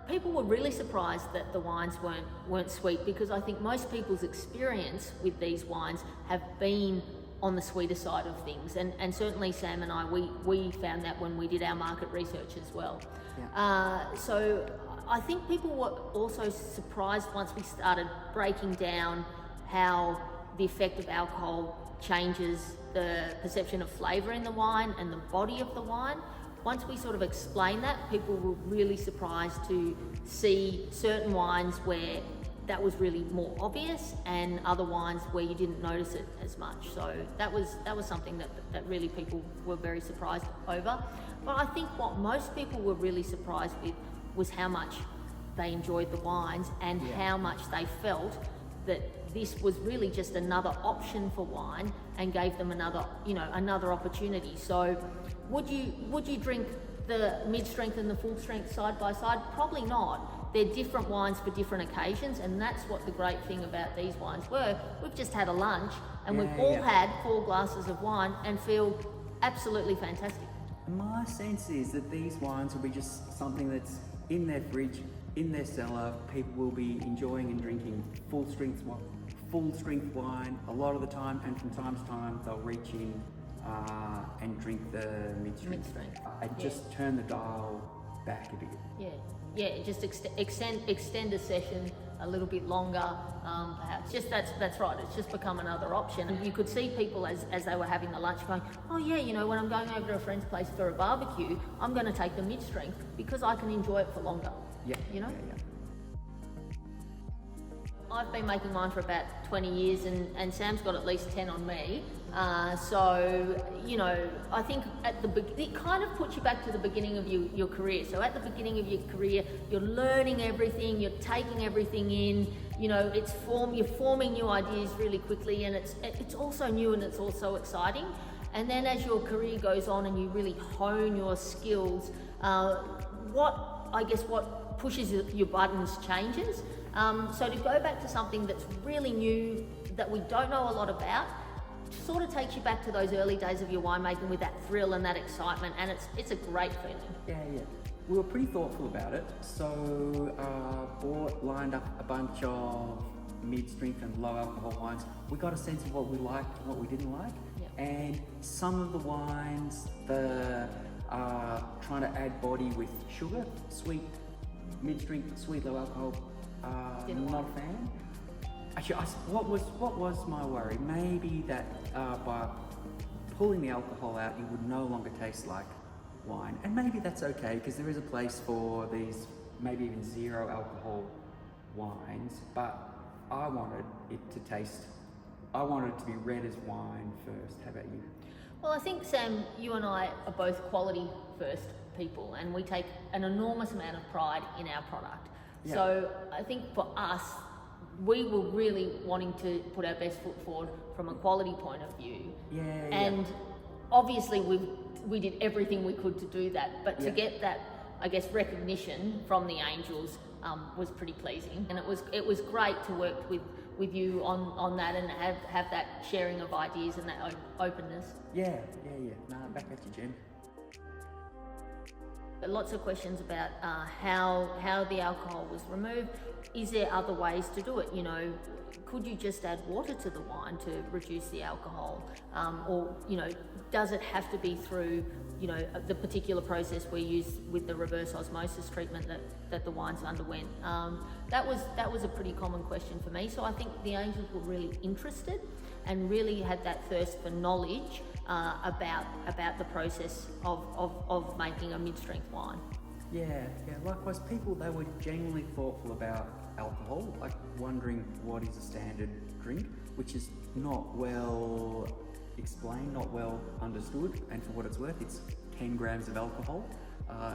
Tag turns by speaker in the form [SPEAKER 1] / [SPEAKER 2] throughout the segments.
[SPEAKER 1] people were really surprised that the wines weren't sweet, because I think most people's experience with these wines have been on the sweeter side of things, and certainly Sam and I, we found that when we did our market research as well. Yeah. So I think people were also surprised once we started breaking down how the effect of alcohol changes the perception of flavour in the wine and the body of the wine. Once we sort of explained that, people were really surprised to see certain wines where that was really more obvious, and other wines where you didn't notice it as much. So that was something that really people were very surprised over. But I think what most people were really surprised with was how much they enjoyed the wines, and how much they felt that this was really just another option for wine and gave them another opportunity. So would you drink the mid-strength and the full-strength side by side? Probably not. They're different wines for different occasions, and that's what the great thing about these wines were. We've just had a lunch, and we've all had 4 glasses of wine and feel absolutely fantastic.
[SPEAKER 2] My sense is that these wines will be just something that's in their fridge, in their cellar. People will be enjoying and drinking full strength wine a lot of the time, and from time to time they'll reach in and drink the mid-strength. And just turn the dial back a bit. Just
[SPEAKER 1] extend a session a little bit longer, perhaps. Just that's right. It's just become another option. And you could see people as they were having the lunch going, oh yeah, when I'm going over to a friend's place for a barbecue, I'm going to take the mid-strength because I can enjoy it for longer. I've been making wine for about 20 years, and Sam's got at least 10 on me. So, I think it kind of puts you back to the beginning of your career. So at the beginning of your career, you're learning everything, you're taking everything in, you're forming new ideas really quickly, and it's also new and it's also exciting. And then as your career goes on and you really hone your skills, what pushes your buttons changes. So to go back to something that's really new, that we don't know a lot about, sort of takes you back to those early days of your winemaking with that thrill and that excitement, and it's a great feeling.
[SPEAKER 2] We were pretty thoughtful about it, so lined up a bunch of mid-strength and low alcohol wines. We got a sense of what we liked and what we didn't like, and some of the wines trying to add body with sugar, sweet mid-strength, sweet low alcohol, not a fan. Actually, what was my worry? Maybe that by pulling the alcohol out, you would no longer taste like wine. And maybe that's okay, because there is a place for these maybe even 0 alcohol wines, but I wanted it to be red as wine first. How about you?
[SPEAKER 1] Well, I think, Sam, you and I are both quality first people, and we take an enormous amount of pride in our product. So I think for us, we were really wanting to put our best foot forward from a quality point of view. And obviously we did everything we could to do that, but to get that, I guess, recognition from the Angels was pretty pleasing. And it was great to work with you on that and have that sharing of ideas and that openness.
[SPEAKER 2] No, back at you, Jen.
[SPEAKER 1] Lots of questions about how the alcohol was removed. Is there other ways to do it? Could you just add water to the wine to reduce the alcohol? Or does it have to be through, the particular process we use with the reverse osmosis treatment that the wines underwent? That was a pretty common question for me. So I think the Angels were really interested and really had that thirst for knowledge about the process of making a mid-strength wine.
[SPEAKER 2] Likewise, people, they were genuinely thoughtful about alcohol, like wondering what is a standard drink, which is not well explained, not well understood, and for what it's worth, it's 10 grams of alcohol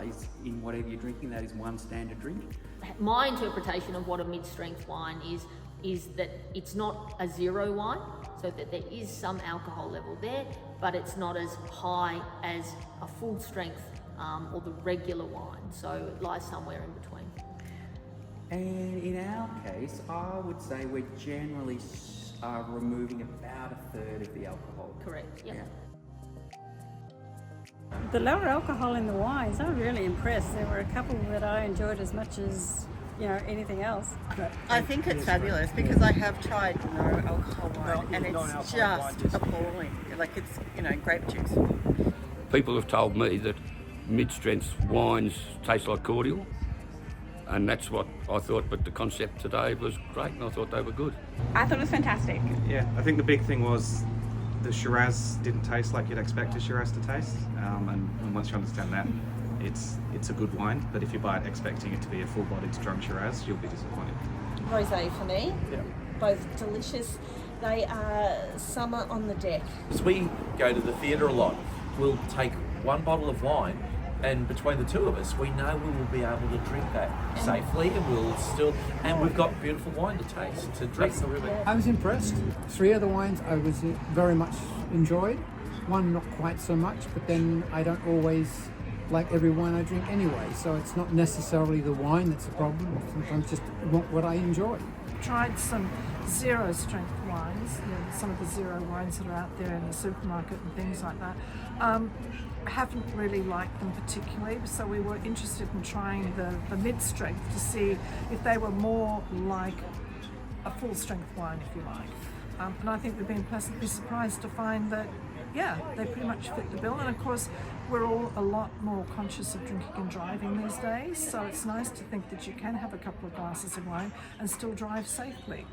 [SPEAKER 2] is in whatever you're drinking. That is one standard drink.
[SPEAKER 1] My interpretation of what a mid-strength wine is that it's not a 0 wine, so that there is some alcohol level there, but it's not as high as a full strength or the regular wine, so it lies somewhere in between.
[SPEAKER 2] And in our case, I would say we're generally removing about 1/3 of the alcohol.
[SPEAKER 1] Correct, yeah.
[SPEAKER 3] The lower alcohol in the wines, I'm really impressed. There were a couple that I enjoyed as much as, anything else. But
[SPEAKER 4] I think it's fabulous because I have tried no alcohol wine and it's just appalling. Like it's, grape juice.
[SPEAKER 5] People have told me that mid-strength wines taste like cordial, and that's what I thought, but the concept today was great and I thought they were good.
[SPEAKER 6] I thought it was fantastic.
[SPEAKER 7] Yeah, I think the big thing was the Shiraz didn't taste like you'd expect a Shiraz to taste, and once you understand that, it's a good wine, but if you buy it expecting it to be a full-bodied strong Shiraz, you'll be disappointed.
[SPEAKER 8] Rosé for me, both delicious. They are summer on the deck.
[SPEAKER 9] As we go to the theatre a lot, we'll take one bottle of wine, and between the two of us, we know we will be able to drink that safely, and we've got beautiful wine to taste, to drink.
[SPEAKER 10] I was impressed. 3 of the wines I was very much enjoyed. One not quite so much, but then I don't always like every wine I drink anyway, so it's not necessarily the wine that's a problem. Sometimes just want what I enjoy.
[SPEAKER 11] Tried some zero strength wines, some of the zero wines that are out there in the supermarket and things like that. Haven't really liked them particularly, so we were interested in trying the mid-strength to see if they were more like a full strength wine, if you like. And I think we've been pleasantly surprised to find that they pretty much fit the bill. And of course, we're all a lot more conscious of drinking and driving these days, so it's nice to think that you can have a couple of glasses of wine and still drive safely.